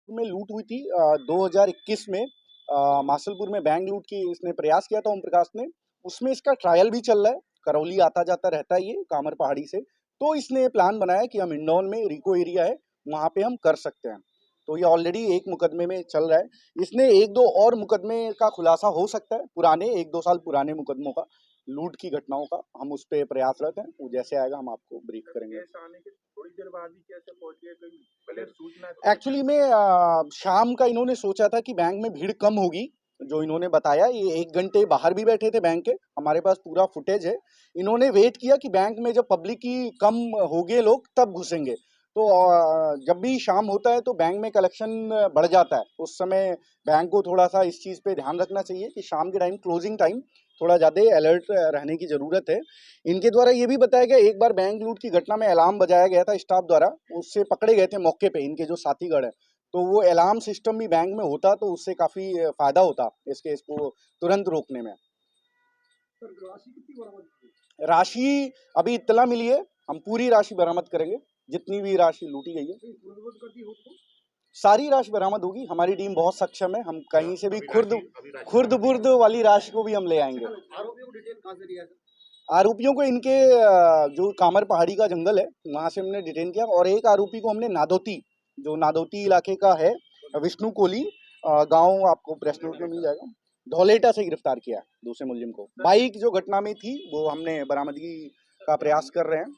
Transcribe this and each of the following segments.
में लूट हुई थी 2021 में मासलपुर में बैंक लूट की इसने प्रयास किया था ओम प्रकाश ने। उसमें इसका ट्रायल भी चल रहा है, करौली आता जाता रहता है ये कामर पहाड़ी से। तो इसने प्लान बनाया कि हम हिंडौन में रिको एरिया है, वहाँ पे हम कर सकते हैं। तो ये ऑलरेडी एक मुकदमे में चल रहा है। इसने एक दो और मुकदमे का खुलासा हो सकता है, पुराने 1-2 साल पुराने मुकदमों का, लूट की घटनाओं का। हम उस पे प्रयासरत हैं, वो जैसे आएगा हम आपको ब्रीफ करेंगे। आने के थोड़ी देर बाद ही कैसे पहुंच गए, कोई पहले सूचना? एक्चुअली में शाम का इन्होंने सोचा था कि बैंक में भीड़ कम होगी, जो इन्होंने बताया। ये 1 घंटे बाहर भी बैठे थे बैंक के, हमारे पास पूरा फुटेज है। इन्होंने वेट किया कि बैंक में जब पब्लिक की कम होंगे लोग तब घुसेंगे। तो जब भी शाम होता है तो बैंक में कलेक्शन बढ़ जाता है। उस समय बैंक को थोड़ा-सा इस चीज़ पे ध्यान रखना चाहिए कि शाम के टाइम क्लोजिंग टाइम थोड़ा ज़्यादा अलर्ट रहने की ज़रूरत है। इनके द्वारा ये भी बताया गया, एक बार बैंक लूट की घटना में अलार्म बजाया गया था स्टाफ द्वारा, उससे पकड़े गए थे मौके पे इनके जो साथीगढ़ हैं। तो वो अलार्म सिस्टम भी बैंक में होता तो उससे काफ़ी फ़ायदा होता इसके इसको तुरंत रोकने में। राशि कितनी बरामद की? राशि अभी इत्तला मिली है, हम पूरी राशि बरामद करेंगे, जितनी भी राशि लूटी गई है। सारी राशि बरामद होगी। हमारी टीम बहुत सक्षम है, हम कहीं से भी खुर्द-बुर्द वाली राशि को भी हम ले आएँगे। आरोपियों को डिटेल कहाँ से लिया? आरोपियों को इनके जो कामर पहाड़ी का जंगल है, वहाँ से हमने डिटेन किया। और एक आरोपी को हमने नादौती, जो नादौती इलाके का है, विष्णु कोली गाँव, आपको प्रेस नोट में मिल जाएगा, धौलेटा से गिरफ्तार किया है दूसरे मुलजिम को। बाइक जो घटना में थी वो हमने बरामदगी का प्रयास कर रहे हैं।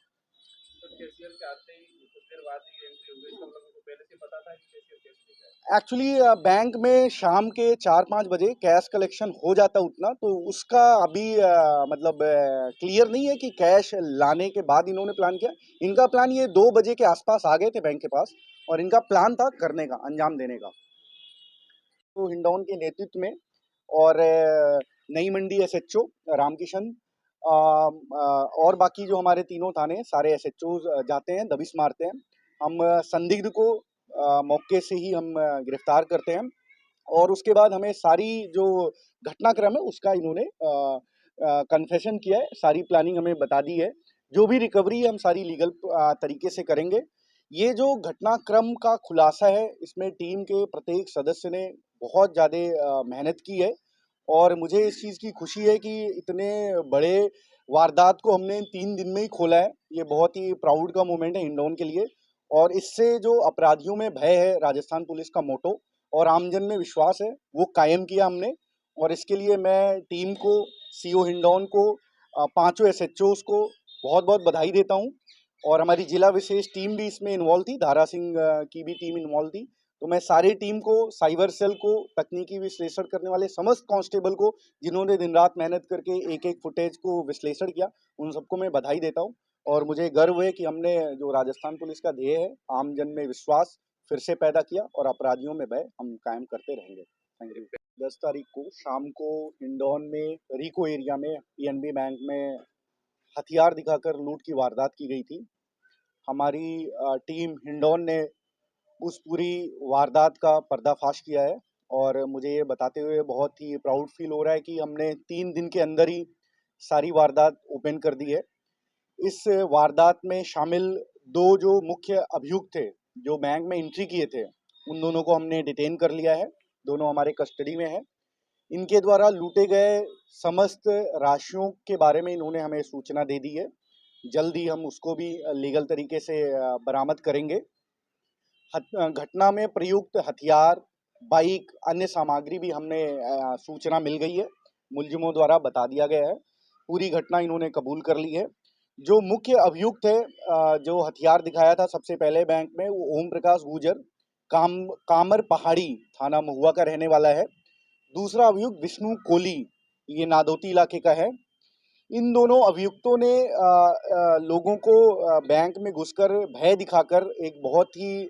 कैशियर के आते ही कुछ देर बाद ही एंट्री हो गई, इसका मतलब उनको पहले से पता था कि कैशियर कैश लेगा? एक्चुअली बैंक में शाम के 4-5 बजे कैश कलेक्शन हो जाता उतना, तो उसका अभी मतलब क्लियर नहीं है कि कैश लाने के बाद इन्होंने प्लान किया। इनका प्लान ये 2 बजे के आसपास आ गए थे बैंक के पास, और इनका प्लान था करने का, अंजाम देने का। तो हिंडौन के नेतृत्व में और नई मंडी एसएचओ रामकिशन और बाकी जो हमारे तीनों थाने सारे एसएचओ जाते हैं, दबिश मारते हैं। हम संदिग्ध को मौके से ही हम गिरफ्तार करते हैं, और उसके बाद हमें सारी जो घटनाक्रम है उसका इन्होंने कन्फेशन किया है, सारी प्लानिंग हमें बता दी है। जो भी रिकवरी है हम सारी लीगल तरीके से करेंगे। ये जो घटनाक्रम का खुलासा है, इसमें टीम के प्रत्येक सदस्य ने बहुत ज़्यादा मेहनत की है, और मुझे इस चीज़ की खुशी है कि इतने बड़े वारदात को हमने 3 दिन में ही खोला है। ये बहुत ही प्राउड का मोमेंट है हिंडौन के लिए, और इससे जो अपराधियों में भय है, राजस्थान पुलिस का मोटो, और आमजन में विश्वास है, वो कायम किया हमने। और इसके लिए मैं टीम को, सीओ हिंडौन को, पाँचों एसएचओज़ को बहुत-बहुत बधाई देता हूँ। और हमारी जिला विशेष टीम भी इसमें इन्वॉल्व थी, धारा सिंह की भी टीम इन्वॉल्व थी। तो मैं सारी टीम को, साइबर सेल को, तकनीकी विश्लेषण करने वाले समस्त कांस्टेबल को, जिन्होंने दिन रात मेहनत करके एक-एक फुटेज को विश्लेषण किया, उन सबको मैं बधाई देता हूँ। और मुझे गर्व है कि हमने जो राजस्थान पुलिस का ध्येय है, आमजन में विश्वास, फिर से पैदा किया, और अपराधियों में भय हम कायम करते रहेंगे। Thank you. 10 तारीख को शाम को हिंडौन में रिको एरिया में पीएनबी बैंक में हथियार दिखाकर लूट की वारदात की गई थी। हमारी टीम हिंडौन ने उस पूरी वारदात का पर्दाफाश किया है, और मुझे ये बताते हुए बहुत ही प्राउड फील हो रहा है कि हमने 3 दिन के अंदर ही सारी वारदात ओपन कर दी है। इस वारदात में शामिल 2 जो मुख्य अभियुक्त थे, जो बैंक में एंट्री किए थे, उन दोनों को हमने डिटेन कर लिया है। दोनों हमारे कस्टडी में हैं। इनके द्वारा लूटे गए समस्त राशियों के बारे में इन्होंने हमें सूचना दे दी है। जल्द ही हम उसको भी लीगल तरीके से बरामद करेंगे। घटना में प्रयुक्त हथियार, बाइक, अन्य सामग्री भी हमने सूचना मिल गई है, मुलजिमों द्वारा बता दिया गया है। पूरी घटना इन्होंने कबूल कर ली है। जो मुख्य अभियुक्त है, जो हथियार दिखाया था सबसे पहले बैंक में, वो ओम प्रकाश गुर्जर, कामर पहाड़ी, थाना महुआ का रहने वाला है। दूसरा अभियुक्त विष्णु कोली, ये नादौती इलाके का है। इन दोनों अभियुक्तों ने लोगों को बैंक में घुसकर भय दिखाकर एक बहुत ही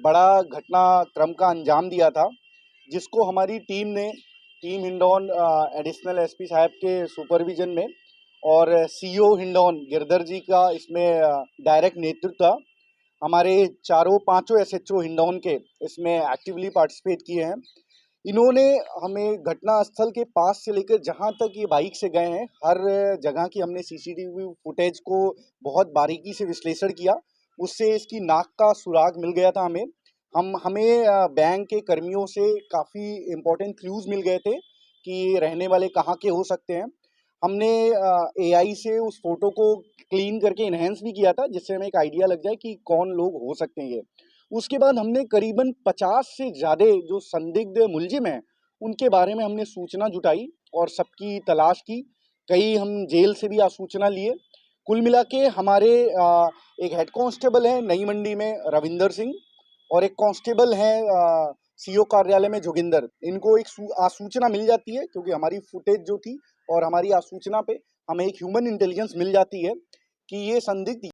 बड़ा घटनाक्रम का अंजाम दिया था, जिसको हमारी टीम हिंडौन एडिशनल एसपी साहब के सुपरविजन में, और सीओ हिंडौन गिरधर जी का इसमें डायरेक्ट नेतृत्व था। हमारे चारों पांचों एसएचओ हिंडौन के इसमें एक्टिवली पार्टिसिपेट किए हैं। इन्होंने हमें घटना स्थल के पास से लेकर जहां तक ये बाइक से गए हैं, हर जगह की हमने सीसीटीवी फुटेज को बहुत बारीकी से विश्लेषण किया। उससे इसकी नाक का सुराग मिल गया था हमें, हमें बैंक के कर्मियों से काफ़ी इम्पोर्टेंट क्लूज़ मिल गए थे कि रहने वाले कहाँ के हो सकते हैं। हमने एआई से उस फ़ोटो को क्लीन करके एनहांस भी किया था, जिससे हमें एक आइडिया लग जाए कि कौन लोग हो सकते हैं ये। उसके बाद हमने करीबन 50 से ज़्यादा जो संदिग्ध मुलजिम हैं, उनके बारे में हमने सूचना जुटाई और सबकी तलाश की। कई हम जेल से भी सूचना लिए। कुल मिला के हमारे एक हेड कांस्टेबल हैं नई मंडी में रविंदर सिंह, और एक कांस्टेबल हैं सीओ कार्यालय में जोगिंदर। इनको एक आसूचना मिल जाती है, क्योंकि हमारी फुटेज जो थी और हमारी आसूचना पे हमें एक ह्यूमन इंटेलिजेंस मिल जाती है कि ये संदिग्ध